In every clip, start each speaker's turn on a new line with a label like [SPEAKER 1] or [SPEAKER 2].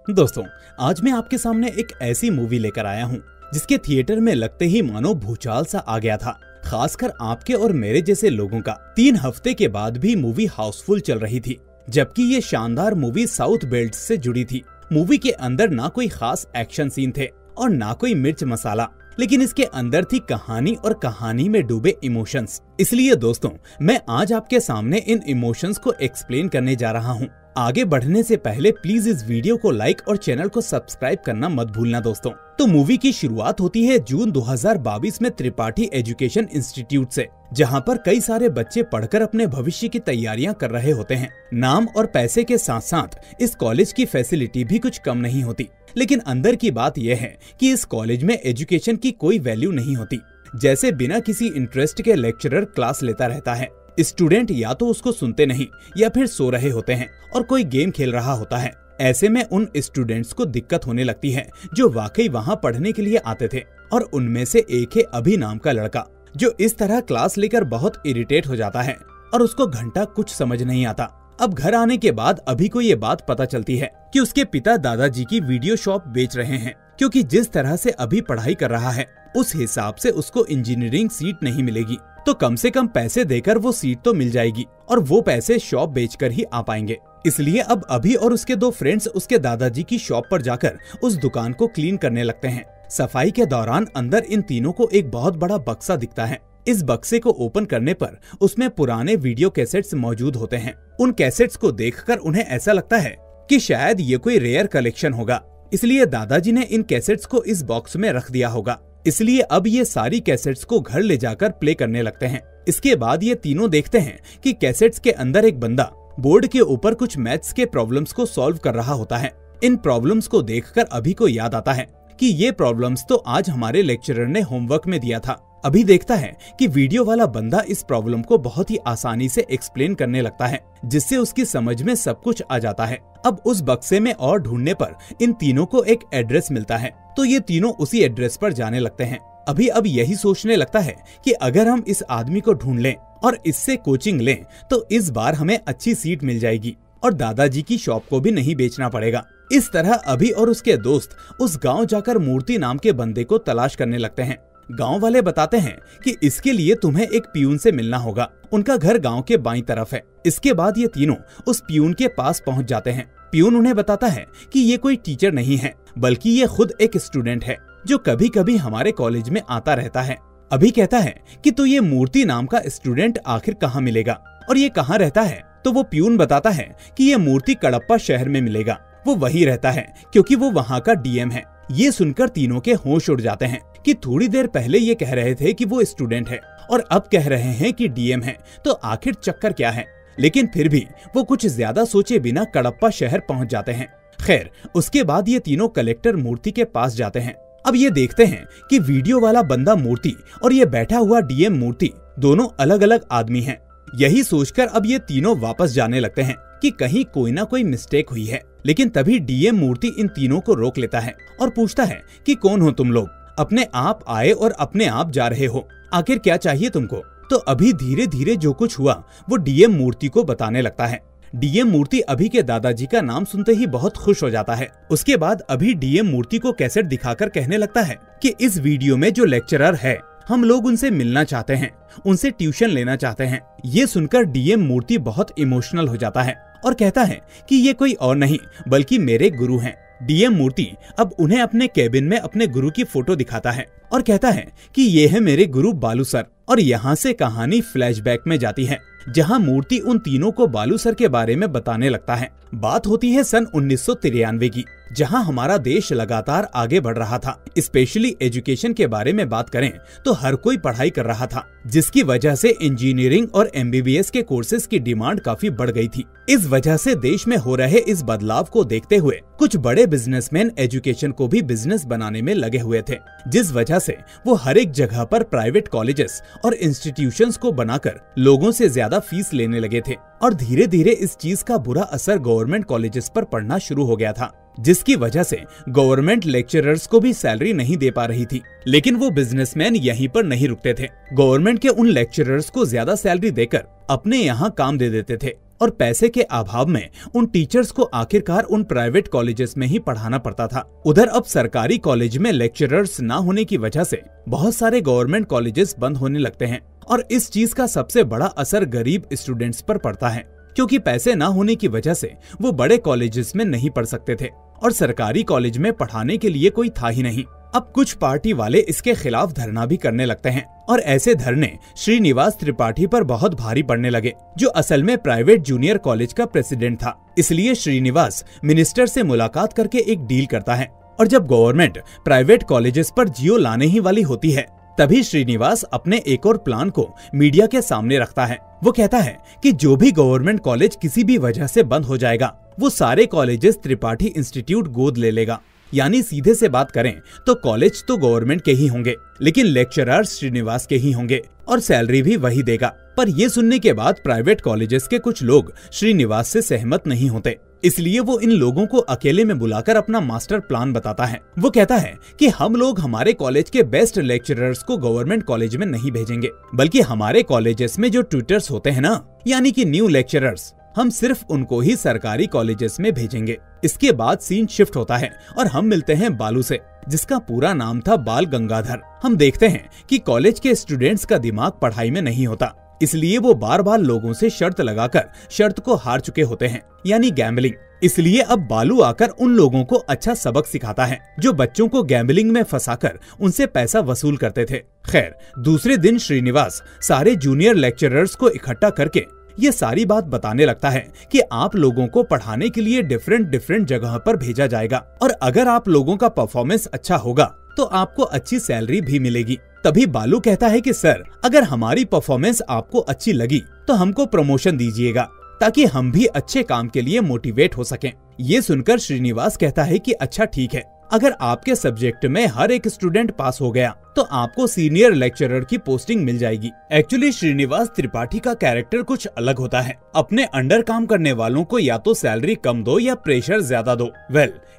[SPEAKER 1] दोस्तों, आज मैं आपके सामने एक ऐसी मूवी लेकर आया हूँ जिसके थिएटर में लगते ही मानो भूचाल सा आ गया था। खासकर आपके और मेरे जैसे लोगों का 3 हफ्ते के बाद भी मूवी हाउसफुल चल रही थी, जबकि ये शानदार मूवी साउथ बेल्ट से जुड़ी थी। मूवी के अंदर ना कोई खास एक्शन सीन थे और ना कोई मिर्च मसाला, लेकिन इसके अंदर थी कहानी और कहानी में डूबे इमोशंस। इसलिए दोस्तों, मैं आज आपके सामने इन इमोशंस को एक्सप्लेन करने जा रहा हूँ। आगे बढ़ने से पहले प्लीज इस वीडियो को लाइक और चैनल को सब्सक्राइब करना मत भूलना दोस्तों। तो मूवी की शुरुआत होती है जून 2022 में त्रिपाठी एजुकेशन इंस्टीट्यूट से, जहां पर कई सारे बच्चे पढ़कर अपने भविष्य की तैयारियां कर रहे होते हैं। नाम और पैसे के साथ साथ इस कॉलेज की फैसिलिटी भी कुछ कम नहीं होती, लेकिन अंदर की बात यह है कि इस कॉलेज में एजुकेशन की कोई वैल्यू नहीं होती। जैसे बिना किसी इंटरेस्ट के लेक्चरर क्लास लेता रहता है, स्टूडेंट या तो उसको सुनते नहीं या फिर सो रहे होते हैं और कोई गेम खेल रहा होता है। ऐसे में उन स्टूडेंट्स को दिक्कत होने लगती है जो वाकई वहां पढ़ने के लिए आते थे। और उनमें से एक है अभी नाम का लड़का, जो इस तरह क्लास लेकर बहुत इरिटेट हो जाता है और उसको घंटा कुछ समझ नहीं आता। अब घर आने के बाद अभी को ये बात पता चलती है कि उसके पिता दादाजी की वीडियो शॉप बेच रहे हैं, क्योंकि जिस तरह से अभी पढ़ाई कर रहा है उस हिसाब से उसको इंजीनियरिंग सीट नहीं मिलेगी, तो कम से कम पैसे देकर वो सीट तो मिल जाएगी और वो पैसे शॉप बेचकर ही आ पाएंगे। इसलिए अब अभी और उसके 2 फ्रेंड्स उसके दादाजी की शॉप पर जाकर उस दुकान को क्लीन करने लगते हैं। सफाई के दौरान अंदर इन तीनों को एक बहुत बड़ा बक्सा दिखता है। इस बक्से को ओपन करने पर उसमें पुराने वीडियो कैसेट्स मौजूद होते हैं। उन कैसेट्स को देखकर उन्हें ऐसा लगता है कि शायद ये कोई रेयर कलेक्शन होगा, इसलिए दादाजी ने इन कैसेट्स को इस बॉक्स में रख दिया होगा। इसलिए अब ये सारी कैसेट्स को घर ले जाकर प्ले करने लगते हैं। इसके बाद ये तीनों देखते हैं कि कैसेट्स के अंदर एक बंदा बोर्ड के ऊपर कुछ मैथ्स के प्रॉब्लम्स को सॉल्व कर रहा होता है। इन प्रॉब्लम्स को देखकर अभी को याद आता है कि ये प्रॉब्लम्स तो आज हमारे लेक्चरर ने होमवर्क में दिया था। अभी देखता है कि वीडियो वाला बंदा इस प्रॉब्लम को बहुत ही आसानी से एक्सप्लेन करने लगता है, जिससे उसकी समझ में सब कुछ आ जाता है। अब उस बक्से में और ढूंढने पर इन तीनों को एक एड्रेस मिलता है, तो ये तीनों उसी एड्रेस पर जाने लगते हैं। अभी अब यही सोचने लगता है कि अगर हम इस आदमी को ढूंढ लें और इससे कोचिंग लें तो इस बार हमें अच्छी सीट मिल जाएगी और दादाजी की शॉप को भी नहीं बेचना पड़ेगा। इस तरह अभी और उसके दोस्त उस गांव जाकर मूर्ति नाम के बंदे को तलाश करने लगते हैं। गांव वाले बताते हैं कि इसके लिए तुम्हें एक पियून से मिलना होगा। उनका घर गांव के बाईं तरफ है। इसके बाद ये तीनों उस पियून के पास पहुंच जाते हैं। पियून उन्हें बताता है कि ये कोई टीचर नहीं है, बल्कि ये खुद एक स्टूडेंट है जो कभी कभी हमारे कॉलेज में आता रहता है। अभी कहता है कि तो ये मूर्ति नाम का स्टूडेंट आखिर कहाँ मिलेगा और ये कहाँ रहता है। तो वो पियून बताता है कि ये मूर्ति कडप्पा शहर में मिलेगा। वो वही रहता है क्योंकि वो वहाँ का डीएम है। ये सुनकर तीनों के होश उड़ जाते हैं कि थोड़ी देर पहले ये कह रहे थे कि वो स्टूडेंट है और अब कह रहे हैं कि डीएम है, तो आखिर चक्कर क्या है। लेकिन फिर भी वो कुछ ज्यादा सोचे बिना कडप्पा शहर पहुंच जाते हैं। खैर, उसके बाद ये तीनों कलेक्टर मूर्ति के पास जाते हैं। अब ये देखते हैं कि वीडियो वाला बंदा मूर्ति और ये बैठा हुआ डीएम मूर्ति दोनों अलग अलग आदमी हैं। यही सोचकर अब ये तीनों वापस जाने लगते हैं कि कहीं कोई ना कोई मिस्टेक हुई है। लेकिन तभी डीएम मूर्ति इन तीनों को रोक लेता है और पूछता है कि कौन हो तुम लोग, अपने आप आए और अपने आप जा रहे हो, आखिर क्या चाहिए तुमको। तो अभी धीरे धीरे जो कुछ हुआ वो डीएम मूर्ति को बताने लगता है। डीएम मूर्ति अभी के दादाजी का नाम सुनते ही बहुत खुश हो जाता है। उसके बाद अभी डीएम मूर्ति को कैसेट दिखाकर कहने लगता है कि इस वीडियो में जो लेक्चरर है, हम लोग उनसे मिलना चाहते हैं, उनसे ट्यूशन लेना चाहते हैं। ये सुनकर डीएम मूर्ति बहुत इमोशनल हो जाता है और कहता है कि ये कोई और नहीं बल्कि मेरे गुरु हैं। डीएम मूर्ति अब उन्हें अपने केबिन में अपने गुरु की फोटो दिखाता है और कहता है कि ये है मेरे गुरु बालू सर। और यहाँ से कहानी फ्लैशबैक में जाती है, जहाँ मूर्ति उन तीनों को बालू सर के बारे में बताने लगता है। बात होती है सन 1993 की, जहां हमारा देश लगातार आगे बढ़ रहा था। स्पेशली एजुकेशन के बारे में बात करें तो हर कोई पढ़ाई कर रहा था, जिसकी वजह से इंजीनियरिंग और एमबीबीएस के कोर्सेज की डिमांड काफी बढ़ गई थी। इस वजह से देश में हो रहे इस बदलाव को देखते हुए कुछ बड़े बिजनेसमैन एजुकेशन को भी बिजनेस बनाने में लगे हुए थे, जिस वजह से वो हर एक जगह पर प्राइवेट कॉलेजेस और इंस्टीट्यूशंस को बनाकर लोगों से ज्यादा फीस लेने लगे थे। और धीरे धीरे इस चीज का बुरा असर गवर्नमेंट कॉलेजेस पर पड़ना शुरू हो गया था, जिसकी वजह से गवर्नमेंट लेक्चरर्स को भी सैलरी नहीं दे पा रही थी। लेकिन वो बिजनेसमैन यहीं पर नहीं रुकते थे। गवर्नमेंट के उन लेक्चरर्स को ज्यादा सैलरी देकर अपने यहाँ काम दे देते थे और पैसे के अभाव में उन टीचर्स को आखिरकार उन प्राइवेट कॉलेजेस में ही पढ़ाना पड़ता था। उधर अब सरकारी कॉलेज में लेक्चरर्स ना होने की वजह से बहुत सारे गवर्नमेंट कॉलेजेस बंद होने लगते हैं और इस चीज का सबसे बड़ा असर गरीब स्टूडेंट्स पर पड़ता है, क्योंकि पैसे ना होने की वजह से वो बड़े कॉलेजेस में नहीं पढ़ सकते थे और सरकारी कॉलेज में पढ़ाने के लिए कोई था ही नहीं। अब कुछ पार्टी वाले इसके खिलाफ धरना भी करने लगते हैं और ऐसे धरने श्रीनिवास त्रिपाठी पर बहुत भारी पड़ने लगे, जो असल में प्राइवेट जूनियर कॉलेज का प्रेसिडेंट था। इसलिए श्रीनिवास मिनिस्टर से मुलाकात करके एक डील करता है और जब गवर्नमेंट प्राइवेट कॉलेजेस पर जियो लाने ही वाली होती है, तभी श्रीनिवास अपने एक और प्लान को मीडिया के सामने रखता है। वो कहता है कि जो भी गवर्नमेंट कॉलेज किसी भी वजह से बंद हो जाएगा, वो सारे कॉलेजेस त्रिपाठी इंस्टीट्यूट गोद ले लेगा। यानी सीधे से बात करें तो कॉलेज तो गवर्नमेंट के ही होंगे, लेकिन लेक्चरर्स श्रीनिवास के ही होंगे और सैलरी भी वही देगा। पर ये सुनने के बाद प्राइवेट कॉलेजेस के कुछ लोग श्रीनिवास से सहमत नहीं होते, इसलिए वो इन लोगों को अकेले में बुलाकर अपना मास्टर प्लान बताता है। वो कहता है कि हम लोग हमारे कॉलेज के बेस्ट लेक्चरर्स को गवर्नमेंट कॉलेज में नहीं भेजेंगे, बल्कि हमारे कॉलेजेस में जो ट्यूटर्स होते हैं ना, यानी कि न्यू लेक्चरर्स, हम सिर्फ उनको ही सरकारी कॉलेजेस में भेजेंगे। इसके बाद सीन शिफ्ट होता है और हम मिलते हैं बालू से, जिसका पूरा नाम था बाल गंगाधर। हम देखते हैं कि कॉलेज के स्टूडेंट्स का दिमाग पढ़ाई में नहीं होता, इसलिए वो बार बार लोगों से शर्त लगाकर शर्त को हार चुके होते हैं, यानी गैम्बलिंग। इसलिए अब बालू आकर उन लोगों को अच्छा सबक सिखाता है जो बच्चों को गैम्बलिंग में फंसाकर उनसे पैसा वसूल करते थे। खैर, दूसरे दिन श्रीनिवास सारे जूनियर लेक्चरर्स को इकट्ठा करके ये सारी बात बताने लगता है कि आप लोगों को पढ़ाने के लिए डिफरेंट जगह पर भेजा जाएगा और अगर आप लोगों का परफॉर्मेंस अच्छा होगा तो आपको अच्छी सैलरी भी मिलेगी। तभी बालू कहता है कि सर, अगर हमारी परफॉर्मेंस आपको अच्छी लगी तो हमको प्रमोशन दीजिएगा, ताकि हम भी अच्छे काम के लिए मोटिवेट हो सकें। ये सुनकर श्रीनिवास कहता है कि अच्छा ठीक है, अगर आपके सब्जेक्ट में हर एक स्टूडेंट पास हो गया तो आपको सीनियर लेक्चरर की पोस्टिंग मिल जाएगी। एक्चुअली श्रीनिवास त्रिपाठी का कैरेक्टर कुछ अलग होता है। अपने अंडर काम करने वालों को या तो सैलरी कम दो या प्रेशर ज्यादा दो।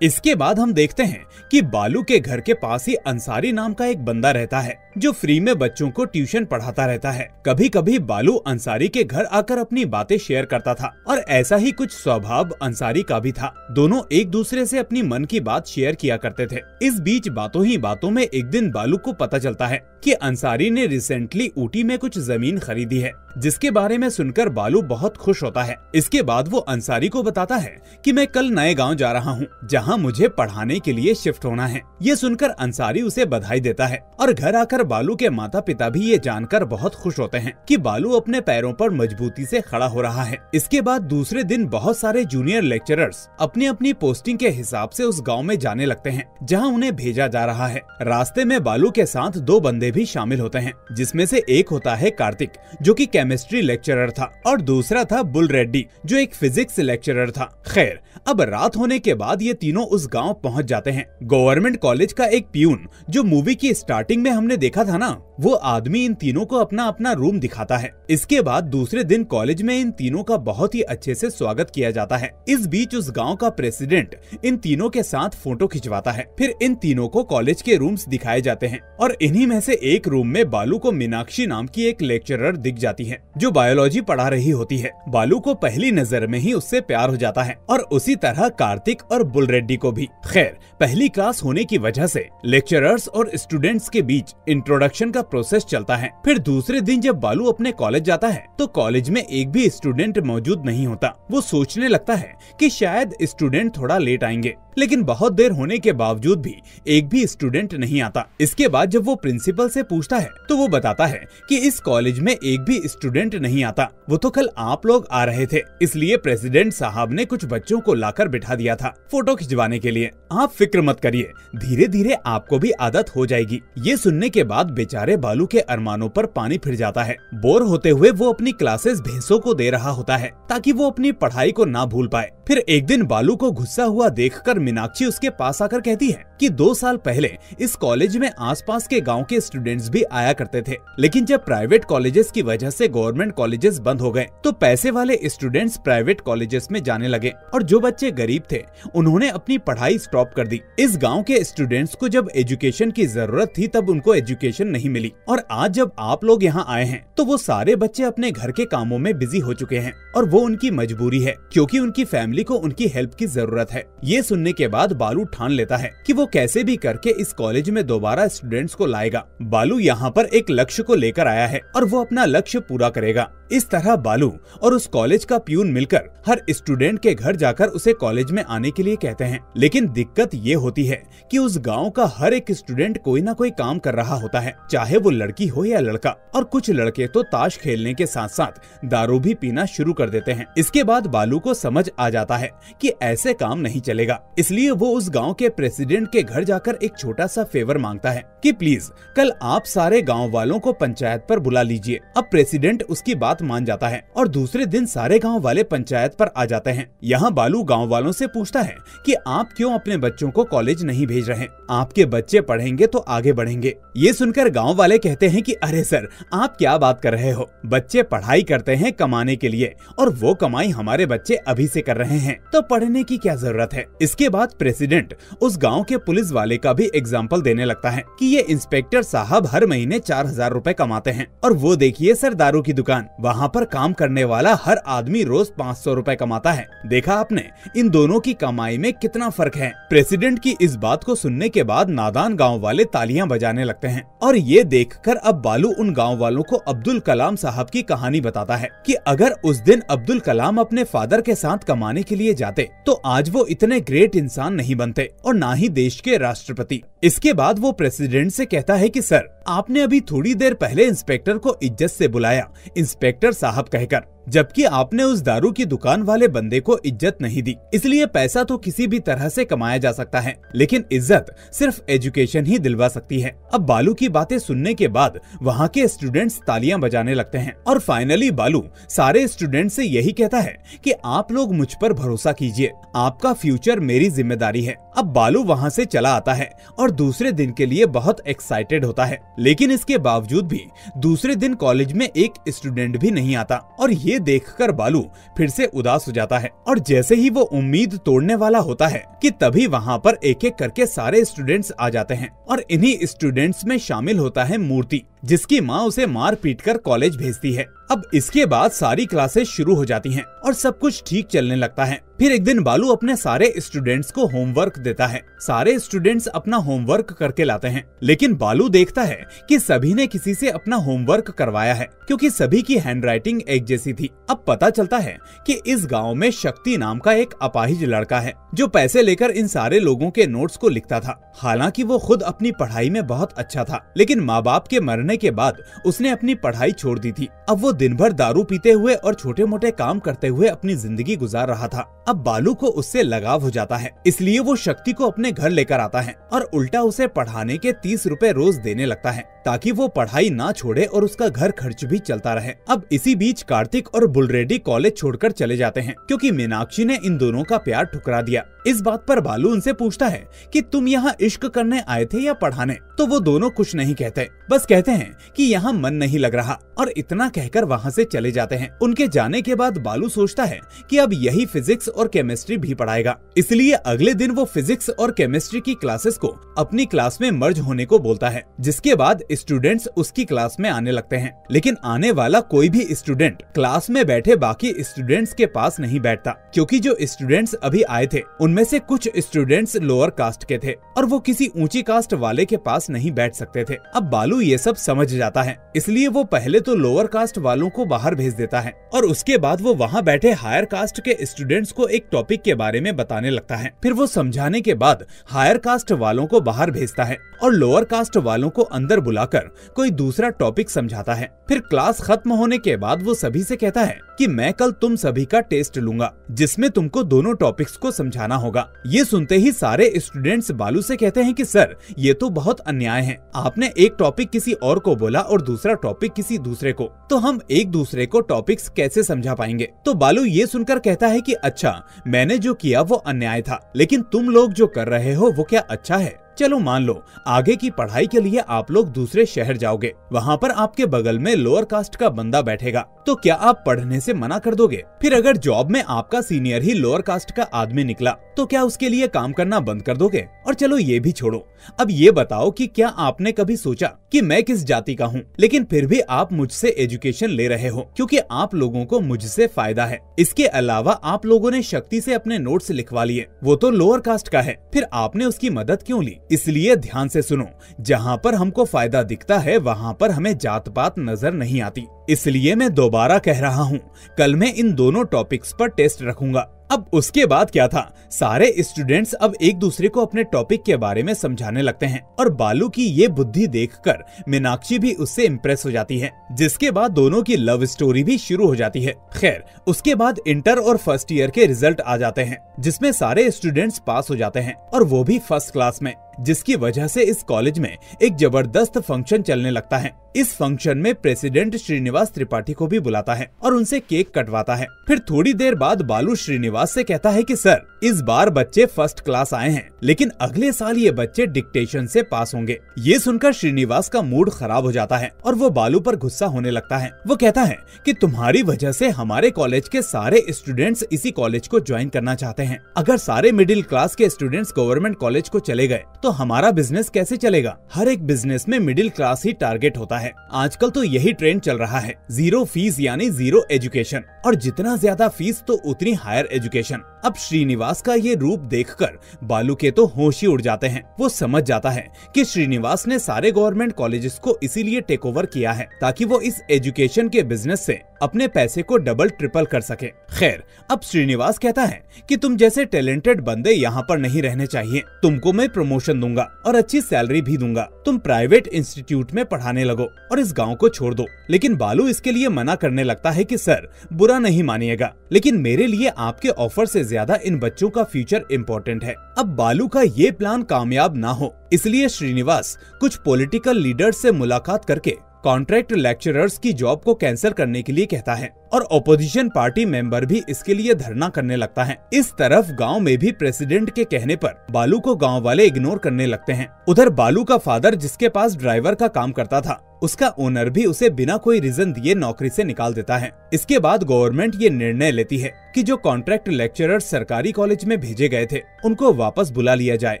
[SPEAKER 1] इसके बाद हम देखते हैं कि बालू के घर के पास ही अंसारी नाम का एक बंदा रहता है जो फ्री में बच्चों को ट्यूशन पढ़ाता रहता है। कभी कभी बालू अंसारी के घर आकर अपनी बातें शेयर करता था और ऐसा ही कुछ स्वभाव अंसारी का भी था। दोनों एक दूसरे से अपनी मन की बात शेयर किया करते थे। इस बीच बातों ही बातों में एक दिन बालू को पता चलता है कि अंसारी ने रिसेंटली ऊटी में कुछ जमीन खरीदी है, जिसके बारे में सुनकर बालू बहुत खुश होता है। इसके बाद वो अंसारी को बताता है कि मैं कल नए गांव जा रहा हूँ, जहाँ मुझे पढ़ाने के लिए शिफ्ट होना है। ये सुनकर अंसारी उसे बधाई देता है और घर आकर बालू के माता पिता भी ये जानकर बहुत खुश होते हैं कि बालू अपने पैरों पर मजबूती से खड़ा हो रहा है। इसके बाद दूसरे दिन बहुत सारे जूनियर लेक्चरर्स अपनी अपनी पोस्टिंग के हिसाब से उस गाँव में जाने लगते हैं जहाँ उन्हें भेजा जा रहा है। रास्ते में बालू के साथ दो बंदे भी शामिल होते हैं, जिसमें से एक होता है कार्तिक जो कि केमिस्ट्री लेक्चरर था और दूसरा था बुल रेड्डी जो एक फिजिक्स लेक्चरर था। खैर, अब रात होने के बाद ये तीनों उस गांव पहुंच जाते हैं। गवर्नमेंट कॉलेज का एक पियून जो मूवी की स्टार्टिंग में हमने देखा था ना, वो आदमी इन तीनों को अपना अपना रूम दिखाता है। इसके बाद दूसरे दिन कॉलेज में इन तीनों का बहुत ही अच्छे से स्वागत किया जाता है। इस बीच उस गांव का प्रेसिडेंट इन तीनों के साथ फोटो खिंचवाता है। फिर इन तीनों को कॉलेज के रूम्स दिखाए जाते हैं और इन्हीं में से एक रूम में बालू को मीनाक्षी नाम की एक लेक्चरर दिख जाती है जो बायोलॉजी पढ़ा रही होती है। बालू को पहली नजर में ही उससे प्यार हो जाता है और उसी तरह कार्तिक और बुल रेड्डी को भी। खैर, पहली क्लास होने की वजह से लेक्चरर्स और स्टूडेंट्स के बीच इंट्रोडक्शन का प्रोसेस चलता है। फिर दूसरे दिन जब बालू अपने कॉलेज जाता है तो कॉलेज में एक भी स्टूडेंट मौजूद नहीं होता। वो सोचने लगता है कि शायद स्टूडेंट थोड़ा लेट आएंगे, लेकिन बहुत देर होने के बावजूद भी एक भी स्टूडेंट नहीं आता। इसके बाद जब वो प्रिंसिपल से पूछता है तो वो बताता है कि इस कॉलेज में एक भी स्टूडेंट नहीं आता, वो तो कल आप लोग आ रहे थे, इसलिए प्रेसिडेंट साहब ने कुछ बच्चों को लाकर बिठा दिया था फोटो खिंचवाने के लिए। आप फिक्र मत करिए, धीरे धीरे आपको भी आदत हो जाएगी। ये सुनने के बाद बेचारे बालू के अरमानों पर पानी फिर जाता है। बोर होते हुए वो अपनी क्लासेस भैंसों को दे रहा होता है ताकि वो अपनी पढ़ाई को ना भूल पाए। फिर एक दिन बालू को गुस्सा हुआ देखकर मीनाक्षी उसके पास आकर कहती है कि 2 साल पहले इस कॉलेज में आसपास के गांव के स्टूडेंट्स भी आया करते थे, लेकिन जब प्राइवेट कॉलेजेस की वजह से गवर्नमेंट कॉलेजेस बंद हो गए तो पैसे वाले स्टूडेंट्स प्राइवेट कॉलेजेस में जाने लगे और जो बच्चे गरीब थे उन्होंने अपनी पढ़ाई स्टॉप कर दी। इस गांव के स्टूडेंट्स को जब एजुकेशन की जरूरत थी तब उनको एजुकेशन नहीं मिली, और आज जब आप लोग यहाँ आए हैं तो वो सारे बच्चे अपने घर के कामों में बिजी हो चुके हैं और वो उनकी मजबूरी है क्योंकि उनकी फैमिली को उनकी हेल्प की जरूरत है। ये सुनने के बाद बालू ठान लेता है कि वो कैसे भी करके इस कॉलेज में दोबारा स्टूडेंट्स को लाएगा। बालू यहाँ पर एक लक्ष्य को लेकर आया है और वो अपना लक्ष्य पूरा करेगा। इस तरह बालू और उस कॉलेज का प्यून मिलकर हर स्टूडेंट के घर जाकर उसे कॉलेज में आने के लिए कहते हैं, लेकिन दिक्कत ये होती है कि उस गांव का हर एक स्टूडेंट कोई ना कोई काम कर रहा होता है, चाहे वो लड़की हो या लड़का, और कुछ लड़के तो ताश खेलने के साथ साथ दारू भी पीना शुरू कर देते हैं। इसके बाद बालू को समझ आ जाता है कि ऐसे काम नहीं चलेगा, इसलिए वो उस गांव के प्रेसिडेंट के घर जाकर एक छोटा सा फेवर मांगता है कि प्लीज कल आप सारे गांव वालों को पंचायत पर बुला लीजिए। अब प्रेसिडेंट उसकी बात मान जाता है और दूसरे दिन सारे गांव वाले पंचायत पर आ जाते हैं। यहाँ बालू गांव वालों से पूछता है कि आप क्यों अपने बच्चों को कॉलेज नहीं भेज रहे, आपके बच्चे पढ़ेंगे तो आगे बढ़ेंगे। ये सुनकर गांव वाले कहते हैं कि अरे सर, आप क्या बात कर रहे हो, बच्चे पढ़ाई करते हैं कमाने के लिए और वो कमाई हमारे बच्चे अभी से कर रहे हैं, तो पढ़ने की क्या जरूरत है। इसके बाद प्रेसिडेंट उस गांव के पुलिस वाले का भी एग्जाम्पल देने लगता है कि ये इंस्पेक्टर साहब हर महीने 4000 रुपए कमाते हैं और वो देखिए सर दारू की दुकान, वहाँ पर काम करने वाला हर आदमी रोज 500 रुपए कमाता है। देखा आपने इन दोनों की कमाई में कितना फर्क है। प्रेसिडेंट की इस बात को सुनने के बाद नादान गांव वाले तालियां बजाने लगते हैं और ये देखकर अब बालू उन गांव वालों को अब्दुल कलाम साहब की कहानी बताता है कि अगर उस दिन अब्दुल कलाम अपने फादर के साथ कमाने के लिए जाते तो आज वो इतने ग्रेट इंसान नहीं बनते और ना ही देश के राष्ट्रपति। इसके बाद वो प्रेसिडेंट से कहता है कि सर, आपने अभी थोड़ी देर पहले इंस्पेक्टर को इज्जत से बुलाया इंस्पेक्टर साहब कहकर, जबकि आपने उस दारू की दुकान वाले बंदे को इज्जत नहीं दी। इसलिए पैसा तो किसी भी तरह से कमाया जा सकता है, लेकिन इज्जत सिर्फ एजुकेशन ही दिलवा सकती है। अब बालू की बातें सुनने के बाद वहाँ के स्टूडेंट्स तालियां बजाने लगते हैं और फाइनली बालू सारे स्टूडेंट्स से यही कहता है कि आप लोग मुझ पर भरोसा कीजिए, आपका फ्यूचर मेरी जिम्मेदारी है। अब बालू वहाँ से चला आता है और दूसरे दिन के लिए बहुत एक्साइटेड होता है, लेकिन इसके बावजूद भी दूसरे दिन कॉलेज में एक स्टूडेंट भी नहीं आता और ये देखकर बालू फिर से उदास हो जाता है। और जैसे ही वो उम्मीद तोड़ने वाला होता है कि तभी वहाँ पर एक एक करके सारे स्टूडेंट्स आ जाते हैं और इन्हीं स्टूडेंट्स में शामिल होता है मूर्ति, जिसकी माँ उसे मार पीट कर कॉलेज भेजती है। अब इसके बाद सारी क्लासेस शुरू हो जाती हैं और सब कुछ ठीक चलने लगता है। फिर एक दिन बालू अपने सारे स्टूडेंट्स को होमवर्क देता है। सारे स्टूडेंट्स अपना होमवर्क करके लाते हैं, लेकिन बालू देखता है कि सभी ने किसी से अपना होमवर्क करवाया है क्योंकि सभी की हैंडराइटिंग एक जैसी थी। अब पता चलता है कि इस गांव में शक्ति नाम का एक अपाहिज लड़का है जो पैसे लेकर इन सारे लोगों के नोट्स को लिखता था। हालांकि वो खुद अपनी पढ़ाई में बहुत अच्छा था, लेकिन माँ बाप के मरने के बाद उसने अपनी पढ़ाई छोड़ दी थी। अब वो दिन भर दारू पीते हुए और छोटे मोटे काम करते हुए अपनी जिंदगी गुजार रहा था। अब बालू को उससे लगाव हो जाता है, इसलिए वो शक्ति को अपने घर लेकर आता है और उल्टा उसे पढ़ाने के 30 रुपए रोज देने लगता है ताकि वो पढ़ाई ना छोड़े और उसका घर खर्च भी चलता रहे। अब इसी बीच कार्तिक और बुलरेडी कॉलेज छोड़कर चले जाते हैं क्योंकि मीनाक्षी ने इन दोनों का प्यार ठुकरा दिया। इस बात पर बालू उनसे पूछता है कि तुम यहाँ इश्क करने आए थे या पढ़ाने, तो वो दोनों कुछ नहीं कहते, बस कहते हैं कि यहाँ मन नहीं लग रहा और इतना कहकर वहाँ से चले जाते हैं। उनके जाने के बाद बालू सोचता है कि अब यही फिजिक्स और केमिस्ट्री भी पढ़ाएगा, इसलिए अगले दिन वो फिजिक्स और केमिस्ट्री की क्लासेस को अपनी क्लास में मर्ज होने को बोलता है, जिसके बाद स्टूडेंट्स उसकी क्लास में आने लगते हैं। लेकिन आने वाला कोई भी स्टूडेंट क्लास में बैठे बाकी स्टूडेंट्स के पास नहीं बैठता क्योंकि जो स्टूडेंट्स अभी आए थे उनमें से कुछ स्टूडेंट्स लोअर कास्ट के थे और वो किसी ऊंची कास्ट वाले के पास नहीं बैठ सकते थे। अब बालू ये सब समझ जाता है, इसलिए वो पहले तो लोअर कास्ट वालों को बाहर भेज देता है और उसके बाद वो वहाँ बैठे हायर कास्ट के स्टूडेंट्स को एक टॉपिक के बारे में बताने लगता है। फिर वो समझाने के बाद हायर कास्ट वालों को बाहर भेजता है और लोअर कास्ट वालों को अंदर बुलाकर कोई दूसरा टॉपिक समझाता है। फिर क्लास खत्म होने के बाद वो सभी से कहता है कि मैं कल तुम सभी का टेस्ट लूंगा जिसमें तुमको दोनों टॉपिक्स को समझाना होगा। ये सुनते ही सारे स्टूडेंट्स बालू से कहते हैं कि सर ये तो बहुत अन्याय है, आपने एक टॉपिक किसी और को बोला और दूसरा टॉपिक किसी दूसरे को, तो हम एक दूसरे को टॉपिक्स कैसे समझा पाएंगे। तो बालू ये सुनकर कहता है कि अच्छा, मैंने जो किया वो अन्याय था, लेकिन तुम लोग जो कर रहे हो वो क्या अच्छा है। चलो मान लो आगे की पढ़ाई के लिए आप लोग दूसरे शहर जाओगे, वहाँ पर आपके बगल में लोअर कास्ट का बंदा बैठेगा, तो क्या आप पढ़ने से मना कर दोगे? फिर अगर जॉब में आपका सीनियर ही लोअर कास्ट का आदमी निकला तो क्या उसके लिए काम करना बंद कर दोगे? और चलो ये भी छोड़ो, अब ये बताओ कि क्या आपने कभी सोचा कि मैं किस जाति का हूँ, लेकिन फिर भी आप मुझसे एजुकेशन ले रहे हो क्योंकि आप लोगों को मुझसे फायदा है। इसके अलावा आप लोगों ने शक्ति से अपने नोट्स लिखवा लिए, वो तो लोअर कास्ट का है, फिर आपने उसकी मदद क्यों ली? इसलिए ध्यान से सुनो, जहाँ पर हमको फायदा दिखता है वहाँ पर हमें जात पात नजर नहीं आती। इसलिए मैं दोबारा कह रहा हूँ, कल मैं इन दोनों टॉपिक्स पर टेस्ट रखूंगा। अब उसके बाद क्या था, सारे स्टूडेंट्स अब एक दूसरे को अपने टॉपिक के बारे में समझाने लगते हैं और बालू की ये बुद्धि देखकर मीनाक्षी भी उससे इम्प्रेस हो जाती है, जिसके बाद दोनों की लव स्टोरी भी शुरू हो जाती है। खैर, उसके बाद इंटर और फर्स्ट ईयर के रिजल्ट आ जाते हैं, जिसमें सारे स्टूडेंट्स पास हो जाते हैं और वो भी फर्स्ट क्लास में, जिसकी वजह से इस कॉलेज में एक जबरदस्त फंक्शन चलने लगता है। इस फंक्शन में प्रेसिडेंट श्रीनिवास त्रिपाठी को भी बुलाता है और उनसे केक कटवाता है। फिर थोड़ी देर बाद बालू श्रीनिवास से कहता है कि सर, इस बार बच्चे फर्स्ट क्लास आए हैं, लेकिन अगले साल ये बच्चे डिक्टेशन से पास होंगे। ये सुनकर श्रीनिवास का मूड खराब हो जाता है और वो बालू पर गुस्सा होने लगता है। वो कहता है कि तुम्हारी वजह से हमारे कॉलेज के सारे स्टूडेंट्स इसी कॉलेज को ज्वाइन करना चाहते हैं। अगर सारे मिडिल क्लास के स्टूडेंट्स गवर्नमेंट कॉलेज को चले गए तो हमारा बिजनेस कैसे चलेगा? हर एक बिजनेस में मिडिल क्लास ही टारगेट होता है। आजकल तो यही ट्रेंड चल रहा है, जीरो फीस यानी जीरो एजुकेशन, और जितना ज्यादा फीस तो उतनी हायर एजुकेशन। अब श्रीनिवास का ये रूप देखकर बालू के तो होश ही उड़ जाते हैं। वो समझ जाता है कि श्रीनिवास ने सारे गवर्नमेंट कॉलेजेस को इसीलिए टेक ओवर किया है ताकि वो इस एजुकेशन के बिजनेस से अपने पैसे को डबल ट्रिपल कर सके। खैर, अब श्रीनिवास कहता है कि तुम जैसे टैलेंटेड बंदे यहाँ पर नहीं रहने चाहिए, तुमको मैं प्रमोशन दूंगा और अच्छी सैलरी भी दूंगा, तुम प्राइवेट इंस्टीट्यूट में पढ़ाने लगो और इस गांव को छोड़ दो। लेकिन बालू इसके लिए मना करने लगता है कि सर, बुरा नहीं मानिएगा, लेकिन मेरे लिए आपके ऑफर से ज्यादा इन बच्चों का फ्यूचर इम्पोर्टेंट है। अब बालू का ये प्लान कामयाब ना हो, इसलिए श्रीनिवास कुछ पॉलिटिकल लीडर्स से मुलाकात करके कॉन्ट्रैक्ट लेक्चरर्स की जॉब को कैंसिल करने के लिए कहता है और ऑपोजिशन पार्टी मेंबर भी इसके लिए धरना करने लगता है। इस तरफ गांव में भी प्रेसिडेंट के कहने पर बालू को गांव वाले इग्नोर करने लगते हैं। उधर बालू का फादर, जिसके पास ड्राइवर का काम करता था, उसका ओनर भी उसे बिना कोई रीजन दिए नौकरी से निकाल देता है। इसके बाद गवर्नमेंट ये निर्णय लेती है कि जो कॉन्ट्रैक्ट लेक्चरर्स सरकारी कॉलेज में भेजे गए थे उनको वापस बुला लिया जाए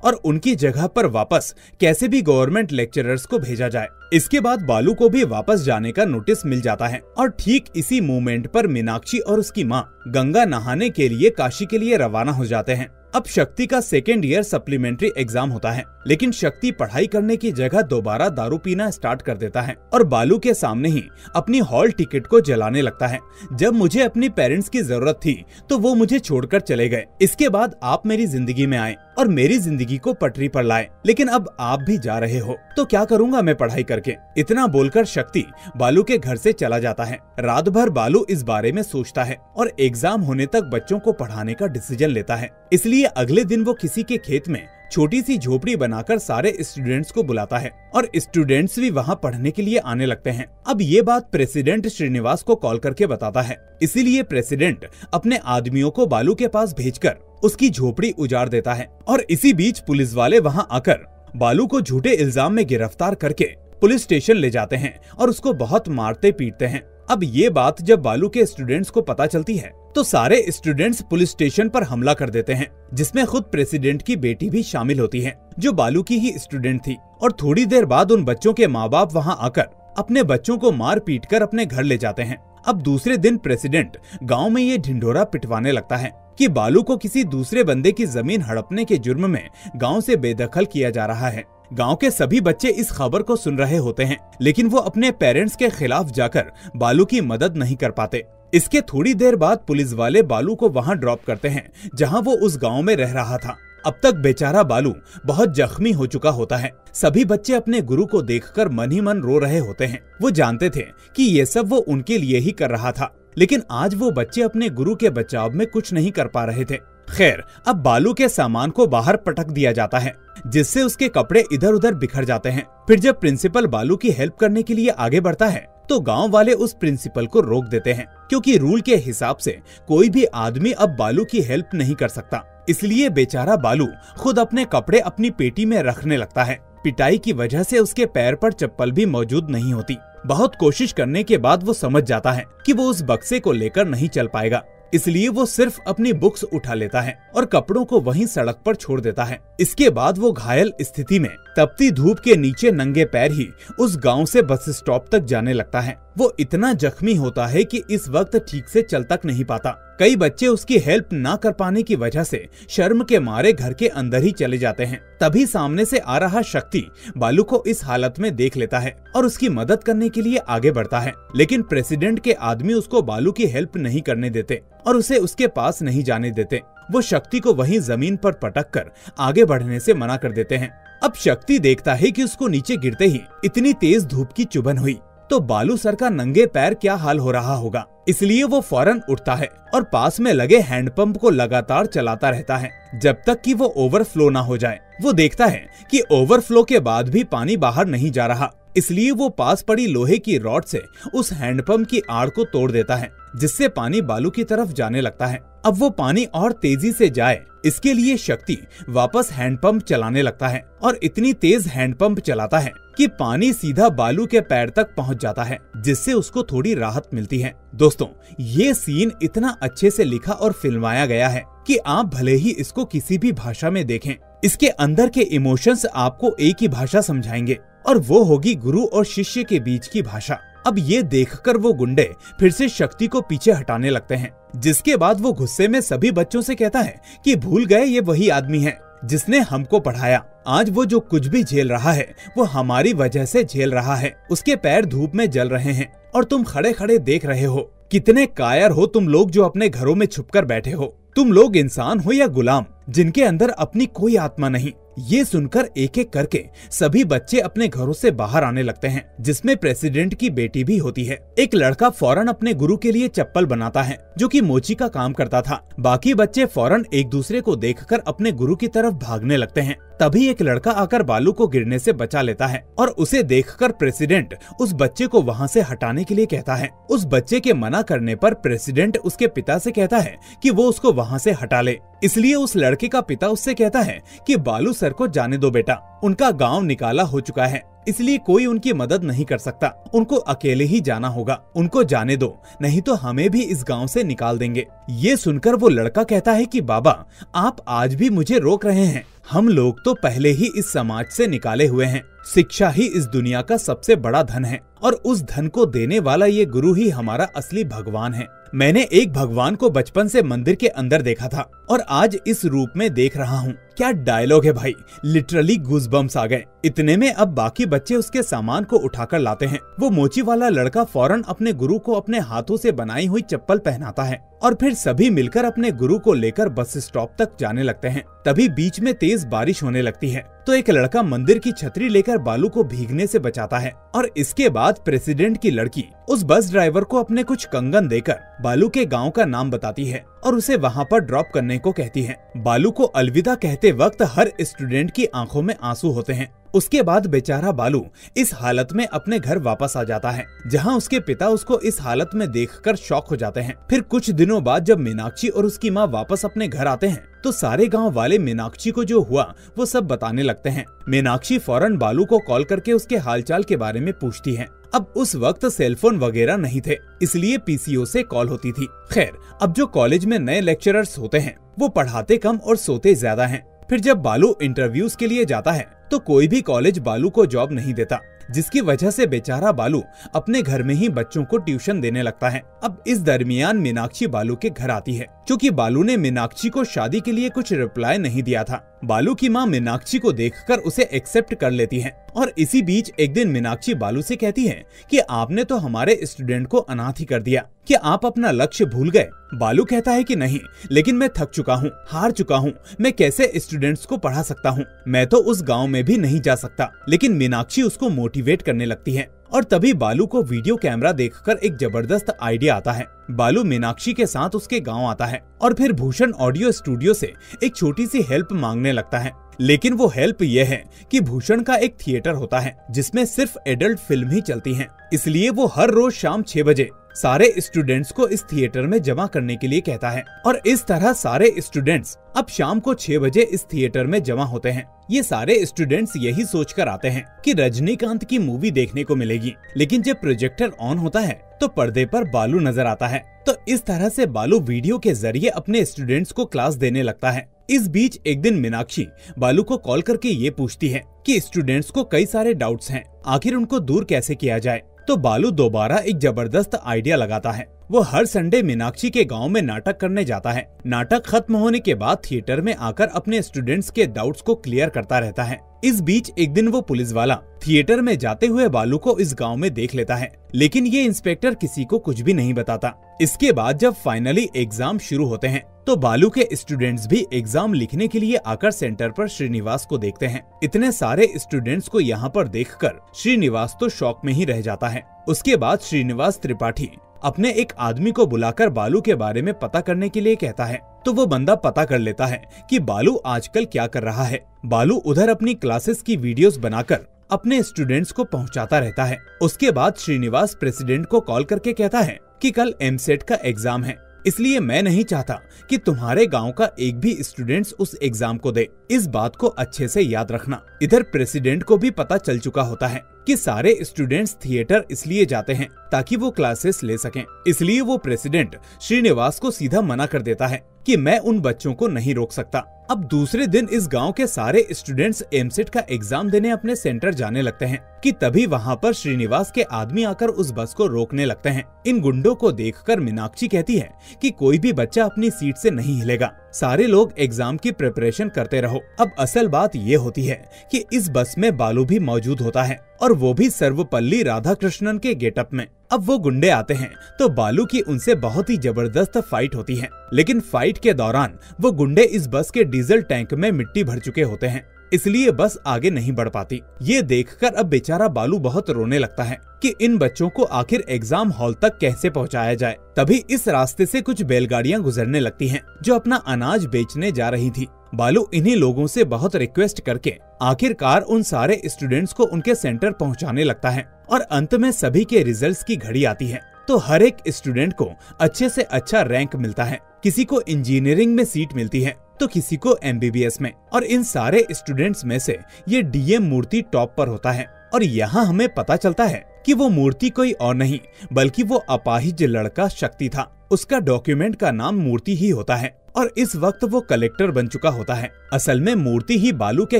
[SPEAKER 1] और उनकी जगह पर वापस कैसे भी गवर्नमेंट लेक्चरर्स को भेजा जाए। इसके बाद बालू को भी वापस जाने का नोटिस मिल जाता है और ठीक इसी मोमेंट पर मीनाक्षी और उसकी माँ गंगा नहाने के लिए काशी के लिए रवाना हो जाते हैं। अब शक्ति का सेकेंड ईयर सप्लीमेंट्री एग्जाम होता है, लेकिन शक्ति पढ़ाई करने की जगह दोबारा दारू पीना स्टार्ट कर देता है और बालू के सामने ही अपनी हॉल टिकट को जलाने लगता है। जब मुझे अपनी पेरेंट्स की जरूरत थी तो वो मुझे छोड़कर चले गए, इसके बाद आप मेरी जिंदगी में आए और मेरी जिंदगी को पटरी पर लाए, लेकिन अब आप भी जा रहे हो तो क्या करूंगा मैं पढ़ाई करके। इतना बोलकर शक्ति बालू के घर से चला जाता है। रात भर बालू इस बारे में सोचता है और एग्जाम होने तक बच्चों को पढ़ाने का डिसीजन लेता है। इसलिए अगले दिन वो किसी के खेत में छोटी सी झोपड़ी बनाकर सारे स्टूडेंट्स को बुलाता है और स्टूडेंट्स भी वहाँ पढ़ने के लिए आने लगते हैं। अब ये बात प्रेसिडेंट श्रीनिवास को कॉल करके बताता है, इसीलिए प्रेसिडेंट अपने आदमियों को बालू के पास भेजकर उसकी झोपड़ी उजाड़ देता है और इसी बीच पुलिस वाले वहाँ आकर बालू को झूठे इल्जाम में गिरफ्तार करके पुलिस स्टेशन ले जाते हैं और उसको बहुत मारते पीटते हैं। अब ये बात जब बालू के स्टूडेंट्स को पता चलती है तो सारे स्टूडेंट्स पुलिस स्टेशन पर हमला कर देते हैं, जिसमें खुद प्रेसिडेंट की बेटी भी शामिल होती है जो बालू की ही स्टूडेंट थी। और थोड़ी देर बाद उन बच्चों के माँ बाप वहाँ आकर अपने बच्चों को मार पीट कर अपने घर ले जाते हैं। अब दूसरे दिन प्रेसिडेंट गांव में ये ढिंढोरा पिटवाने लगता है कि बालू को किसी दूसरे बंदे की जमीन हड़पने के जुर्म में गांव से बेदखल किया जा रहा है। गांव के सभी बच्चे इस खबर को सुन रहे होते हैं, लेकिन वो अपने पेरेंट्स के खिलाफ जाकर बालू की मदद नहीं कर पाते। इसके थोड़ी देर बाद पुलिस वाले बालू को वहां ड्रॉप करते हैं जहां वो उस गांव में रह रहा था। अब तक बेचारा बालू बहुत जख्मी हो चुका होता है। सभी बच्चे अपने गुरु को देखकर मन ही मन रो रहे होते हैं। वो जानते थे कि ये सब वो उनके लिए ही कर रहा था, लेकिन आज वो बच्चे अपने गुरु के बचाव में कुछ नहीं कर पा रहे थे। खैर, अब बालू के सामान को बाहर पटक दिया जाता है, जिससे उसके कपड़े इधर उधर बिखर जाते हैं। फिर जब प्रिंसिपल बालू की हेल्प करने के लिए आगे बढ़ता है तो गांव वाले उस प्रिंसिपल को रोक देते हैं, क्योंकि रूल के हिसाब से कोई भी आदमी अब बालू की हेल्प नहीं कर सकता। इसलिए बेचारा बालू खुद अपने कपड़े अपनी पेटी में रखने लगता है। पिटाई की वजह से उसके पैर पर चप्पल भी मौजूद नहीं होती। बहुत कोशिश करने के बाद वो समझ जाता है कि वो उस बक्से को लेकर नहीं चल पाएगा, इसलिए वो सिर्फ अपनी बुक्स उठा लेता है और कपड़ों को वहीं सड़क पर छोड़ देता है। इसके बाद वो घायल स्थिति में तपती धूप के नीचे नंगे पैर ही उस गांव से बस स्टॉप तक जाने लगता है। वो इतना जख्मी होता है कि इस वक्त ठीक से चल तक नहीं पाता। कई बच्चे उसकी हेल्प ना कर पाने की वजह से शर्म के मारे घर के अंदर ही चले जाते हैं। तभी सामने से आ रहा शक्ति बालू को इस हालत में देख लेता है और उसकी मदद करने के लिए आगे बढ़ता है, लेकिन प्रेसिडेंट के आदमी उसको बालू की हेल्प नहीं करने देते और उसे उसके पास नहीं जाने देते। वो शक्ति को वहीं जमीन पर पटक कर आगे बढ़ने से मना कर देते हैं। अब शक्ति देखता है कि उसको नीचे गिरते ही इतनी तेज धूप की चुभन हुई तो बालू सर का नंगे पैर क्या हाल हो रहा होगा। इसलिए वो फौरन उठता है और पास में लगे हैंडपंप को लगातार चलाता रहता है जब तक कि वो ओवरफ्लो ना हो जाए। वो देखता है कि ओवरफ्लो के बाद भी पानी बाहर नहीं जा रहा, इसलिए वो पास पड़ी लोहे की रॉड से उस हैंडपंप की आड़ को तोड़ देता है, जिससे पानी बालू की तरफ जाने लगता है। अब वो पानी और तेजी से जाए, इसके लिए शक्ति वापस हैंडपंप चलाने लगता है और इतनी तेज हैंडपंप चलाता है कि पानी सीधा बालू के पैर तक पहुंच जाता है, जिससे उसको थोड़ी राहत मिलती है। दोस्तों, ये सीन इतना अच्छे से लिखा और फिल्माया गया है कि आप भले ही इसको किसी भी भाषा में देखें, इसके अंदर के इमोशंस आपको एक ही भाषा समझाएंगे और वो होगी गुरु और शिष्य के बीच की भाषा। अब ये देखकर वो गुंडे फिर से शक्ति को पीछे हटाने लगते हैं, जिसके बाद वो गुस्से में सभी बच्चों से कहता है कि भूल गए ये वही आदमी है जिसने हमको पढ़ाया। आज वो जो कुछ भी झेल रहा है वो हमारी वजह से झेल रहा है। उसके पैर धूप में जल रहे हैं और तुम खड़े खड़े देख रहे हो। कितने कायर हो तुम लोग जो अपने घरों में छुपकर बैठे हो। तुम लोग इंसान हो या गुलाम जिनके अंदर अपनी कोई आत्मा नहीं। ये सुनकर एक एक करके सभी बच्चे अपने घरों से बाहर आने लगते हैं, जिसमें प्रेसिडेंट की बेटी भी होती है। एक लड़का फौरन अपने गुरु के लिए चप्पल बनाता है, जो कि मोची का काम करता था। बाकी बच्चे फौरन एक दूसरे को देखकर अपने गुरु की तरफ भागने लगते हैं। तभी एक लड़का आकर बालू को गिरने से बचा लेता है और उसे देखकर प्रेसिडेंट उस बच्चे को वहाँ से हटाने के लिए कहता है। उस बच्चे के मना करने पर प्रेसिडेंट उसके पिता से कहता है कि वो उसको वहाँ से हटा ले। इसलिए उस लड़के का पिता उससे कहता है कि बालू सर को जाने दो बेटा, उनका गांव निकाला हो चुका है, इसलिए कोई उनकी मदद नहीं कर सकता। उनको अकेले ही जाना होगा, उनको जाने दो, नहीं तो हमें भी इस गांव से निकाल देंगे। ये सुनकर वो लड़का कहता है कि बाबा, आप आज भी मुझे रोक रहे हैं। हम लोग तो पहले ही इस समाज से निकाले हुए हैं। शिक्षा ही इस दुनिया का सबसे बड़ा धन है और उस धन को देने वाला ये गुरु ही हमारा असली भगवान है। मैंने एक भगवान को बचपन से मंदिर के अंदर देखा था और आज इस रूप में देख रहा हूँ। क्या डायलॉग है भाई, लिटरली गूज़बम्स आ गए। इतने में अब बाकी बच्चे उसके सामान को उठाकर लाते हैं। वो मोची वाला लड़का फौरन अपने गुरु को अपने हाथों से बनाई हुई चप्पल पहनाता है और फिर सभी मिलकर अपने गुरु को लेकर बस स्टॉप तक जाने लगते हैं। तभी बीच में तेज बारिश होने लगती है तो एक लड़का मंदिर की छतरी लेकर बालू को भीगने से बचाता है और इसके बाद प्रेसिडेंट की लड़की उस बस ड्राइवर को अपने कुछ कंगन देकर बालू के गांव का नाम बताती है और उसे वहां पर ड्रॉप करने को कहती है। बालू को अलविदा कहते वक्त हर स्टूडेंट की आंखों में आंसू होते हैं। उसके बाद बेचारा बालू इस हालत में अपने घर वापस आ जाता है, जहां उसके पिता उसको इस हालत में देखकर शॉक हो जाते हैं। फिर कुछ दिनों बाद जब मीनाक्षी और उसकी माँ वापस अपने घर आते हैं तो सारे गांव वाले मीनाक्षी को जो हुआ वो सब बताने लगते हैं। मीनाक्षी फौरन बालू को कॉल करके उसके हालचाल के बारे में पूछती है। अब उस वक्त सेलफोन वगैरह नहीं थे, इसलिए पीसीओ से कॉल होती थी। खैर, अब जो कॉलेज में नए लेक्चरर्स होते हैं वो पढ़ाते कम और सोते ज्यादा हैं। फिर जब बालू इंटरव्यूज के लिए जाता है तो कोई भी कॉलेज बालू को जॉब नहीं देता, जिसकी वजह से बेचारा बालू अपने घर में ही बच्चों को ट्यूशन देने लगता है। अब इस दरमियान मीनाक्षी बालू के घर आती है, क्योंकि बालू ने मीनाक्षी को शादी के लिए कुछ रिप्लाई नहीं दिया था। बालू की माँ मीनाक्षी को देखकर उसे एक्सेप्ट कर लेती है और इसी बीच एक दिन मीनाक्षी बालू से कहती है कि आपने तो हमारे स्टूडेंट को अनाथ ही कर दिया, क्या आप अपना लक्ष्य भूल गए? बालू कहता है कि नहीं, लेकिन मैं थक चुका हूँ, हार चुका हूँ, मैं कैसे स्टूडेंट्स को पढ़ा सकता हूँ, मैं तो उस गाँव में भी नहीं जा सकता। लेकिन मीनाक्षी उसको मोटिवेट करने लगती है और तभी बालू को वीडियो कैमरा देखकर एक जबरदस्त आइडिया आता है। बालू मीनाक्षी के साथ उसके गांव आता है और फिर भूषण ऑडियो स्टूडियो से एक छोटी सी हेल्प मांगने लगता है। लेकिन वो हेल्प ये है कि भूषण का एक थिएटर होता है जिसमें सिर्फ एडल्ट फिल्म ही चलती हैं। इसलिए वो हर रोज शाम 6 बजे सारे स्टूडेंट्स को इस थिएटर में जमा करने के लिए कहता है और इस तरह सारे स्टूडेंट्स अब शाम को 6 बजे इस थिएटर में जमा होते हैं। ये सारे स्टूडेंट्स यही सोचकर आते हैं कि रजनीकांत की मूवी देखने को मिलेगी, लेकिन जब प्रोजेक्टर ऑन होता है तो पर्दे पर बालू नजर आता है। तो इस तरह से बालू वीडियो के जरिए अपने स्टूडेंट्स को क्लास देने लगता है। इस बीच एक दिन मीनाक्षी बालू को कॉल करके ये पूछती है कि स्टूडेंट्स को कई सारे डाउट्स हैं, आखिर उनको दूर कैसे किया जाए। तो बालू दोबारा एक जबरदस्त आइडिया लगाता है। वो हर संडे मीनाक्षी के गांव में नाटक करने जाता है। नाटक खत्म होने के बाद थिएटर में आकर अपने स्टूडेंट्स के डाउट्स को क्लियर करता रहता है। इस बीच एक दिन वो पुलिस वाला थिएटर में जाते हुए बालू को इस गांव में देख लेता है, लेकिन ये इंस्पेक्टर किसी को कुछ भी नहीं बताता। इसके बाद जब फाइनली एग्जाम शुरू होते हैं तो बालू के स्टूडेंट्स भी एग्जाम लिखने के लिए आकर सेंटर पर श्रीनिवास को देखते हैं। इतने सारे स्टूडेंट्स को यहाँ पर देखकर श्रीनिवास तो शॉक में ही रह जाता है। उसके बाद श्रीनिवास त्रिपाठी अपने एक आदमी को बुलाकर बालू के बारे में पता करने के लिए कहता है। तो वो बंदा पता कर लेता है कि बालू आजकल क्या कर रहा है। बालू उधर अपनी क्लासेस की वीडियोस बनाकर अपने स्टूडेंट्स को पहुंचाता रहता है। उसके बाद श्रीनिवास प्रेसिडेंट को कॉल करके कहता है कि कल एमसेट का एग्जाम है, इसलिए मैं नहीं चाहता कि तुम्हारे गांव का एक भी स्टूडेंट्स उस एग्जाम को दे। इस बात को अच्छे से याद रखना। इधर प्रेसिडेंट को भी पता चल चुका होता है कि सारे स्टूडेंट्स थिएटर इसलिए जाते हैं ताकि वो क्लासेस ले सकें। इसलिए वो प्रेसिडेंट श्रीनिवास को सीधा मना कर देता है कि मैं उन बच्चों को नहीं रोक सकता। अब दूसरे दिन इस गांव के सारे स्टूडेंट्स एमसेट का एग्जाम देने अपने सेंटर जाने लगते हैं कि तभी वहां पर श्रीनिवास के आदमी आकर उस बस को रोकने लगते हैं। इन गुंडों को देखकर मीनाक्षी कहती है कि कोई भी बच्चा अपनी सीट से नहीं हिलेगा, सारे लोग एग्जाम की प्रिपरेशन करते रहो। अब असल बात ये होती है कि इस बस में बालू भी मौजूद होता है और वो भी सर्वपल्ली राधाकृष्णन के गेटअप में। अब वो गुंडे आते हैं तो बालू की उनसे बहुत ही जबरदस्त फाइट होती है, लेकिन फाइट के दौरान वो गुंडे इस बस के डीजल टैंक में मिट्टी भर चुके होते हैं, इसलिए बस आगे नहीं बढ़ पाती। ये देखकर अब बेचारा बालू बहुत रोने लगता है कि इन बच्चों को आखिर एग्जाम हॉल तक कैसे पहुंचाया जाए। तभी इस रास्ते से कुछ बैलगाड़ियां गुजरने लगती हैं जो अपना अनाज बेचने जा रही थी। बालू इन्हीं लोगों से बहुत रिक्वेस्ट करके आखिरकार उन सारे स्टूडेंट्स को उनके सेंटर पहुंचाने लगता है और अंत में सभी के रिजल्ट्स की घड़ी आती है तो हर एक स्टूडेंट को अच्छे से अच्छा रैंक मिलता है। किसी को इंजीनियरिंग में सीट मिलती है तो किसी को एमबीबीएस में, और इन सारे स्टूडेंट्स में से ये डीएम मूर्ति टॉप पर होता है। और यहाँ हमें पता चलता है कि वो मूर्ति कोई और नहीं बल्कि वो अपाहिज लड़का शक्ति था। उसका डॉक्यूमेंट का नाम मूर्ति ही होता है और इस वक्त वो कलेक्टर बन चुका होता है। असल में मूर्ति ही बालू के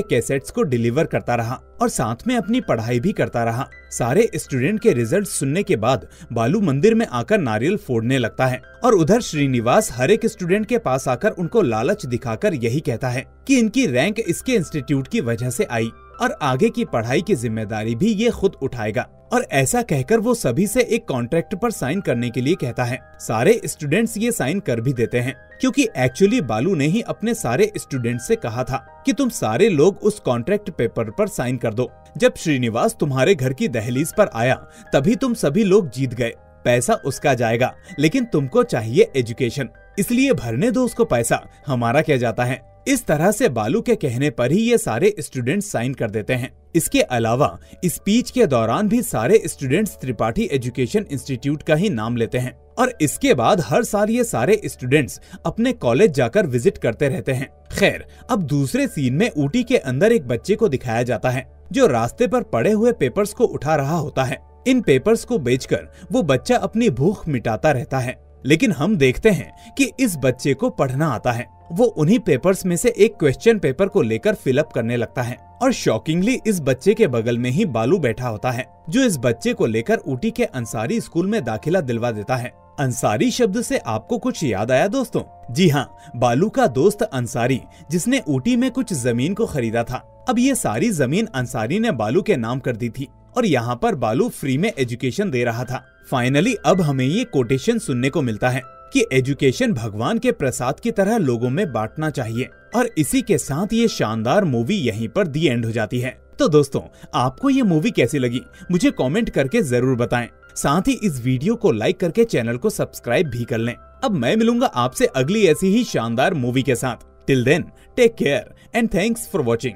[SPEAKER 1] कैसेट्स को डिलीवर करता रहा और साथ में अपनी पढ़ाई भी करता रहा। सारे स्टूडेंट के रिजल्ट सुनने के बाद बालू मंदिर में आकर नारियल फोड़ने लगता है और उधर श्रीनिवास हर एक स्टूडेंट के पास आकर उनको लालच दिखाकर यही कहता है कि इनकी रैंक इसके इंस्टीट्यूट की वजह से आई और आगे की पढ़ाई की जिम्मेदारी भी ये खुद उठाएगा। और ऐसा कहकर वो सभी से एक कॉन्ट्रैक्ट पर साइन करने के लिए कहता है। सारे स्टूडेंट्स ये साइन कर भी देते हैं क्योंकि एक्चुअली बालू ने ही अपने सारे स्टूडेंट्स से कहा था कि तुम सारे लोग उस कॉन्ट्रैक्ट पेपर पर साइन कर दो। जब श्रीनिवास तुम्हारे घर की दहलीज पर आया तभी तुम सभी लोग जीत गए। पैसा उसका जाएगा लेकिन तुमको चाहिए एजुकेशन, इसलिए भरने दो उसको पैसा, हमारा क्या जाता है। इस तरह से बालू के कहने पर ही ये सारे स्टूडेंट्स साइन कर देते हैं। इसके अलावा स्पीच के दौरान भी सारे स्टूडेंट्स त्रिपाठी एजुकेशन इंस्टीट्यूट का ही नाम लेते हैं और इसके बाद हर साल ये सारे स्टूडेंट्स अपने कॉलेज जाकर विजिट करते रहते हैं। खैर, अब दूसरे सीन में ऊटी के अंदर एक बच्चे को दिखाया जाता है जो रास्ते पर पड़े हुए पेपर्स को उठा रहा होता है। इन पेपर्स को बेचकर वो बच्चा अपनी भूख मिटाता रहता है, लेकिन हम देखते हैं कि इस बच्चे को पढ़ना आता है। वो उन्हीं पेपर्स में से एक क्वेश्चन पेपर को लेकर फिलअप करने लगता है और शॉकिंगली इस बच्चे के बगल में ही बालू बैठा होता है जो इस बच्चे को लेकर ऊटी के अंसारी स्कूल में दाखिला दिलवा देता है। अंसारी शब्द से आपको कुछ याद आया दोस्तों? जी हाँ, बालू का दोस्त अंसारी जिसने ऊटी में कुछ जमीन को खरीदा था। अब ये सारी जमीन अंसारी ने बालू के नाम कर दी थी और यहाँ पर बालू फ्री में एजुकेशन दे रहा था। फाइनली अब हमें ये कोटेशन सुनने को मिलता है कि एजुकेशन भगवान के प्रसाद की तरह लोगों में बांटना चाहिए। और इसी के साथ ये शानदार मूवी यहीं पर दी एंड हो जाती है। तो दोस्तों, आपको ये मूवी कैसी लगी मुझे कमेंट करके जरूर बताएं। साथ ही इस वीडियो को लाइक करके चैनल को सब्सक्राइब भी कर लें। अब मैं मिलूंगा आपसे अगली ऐसी ही शानदार मूवी के साथ। Till then, take care and thanks for watching.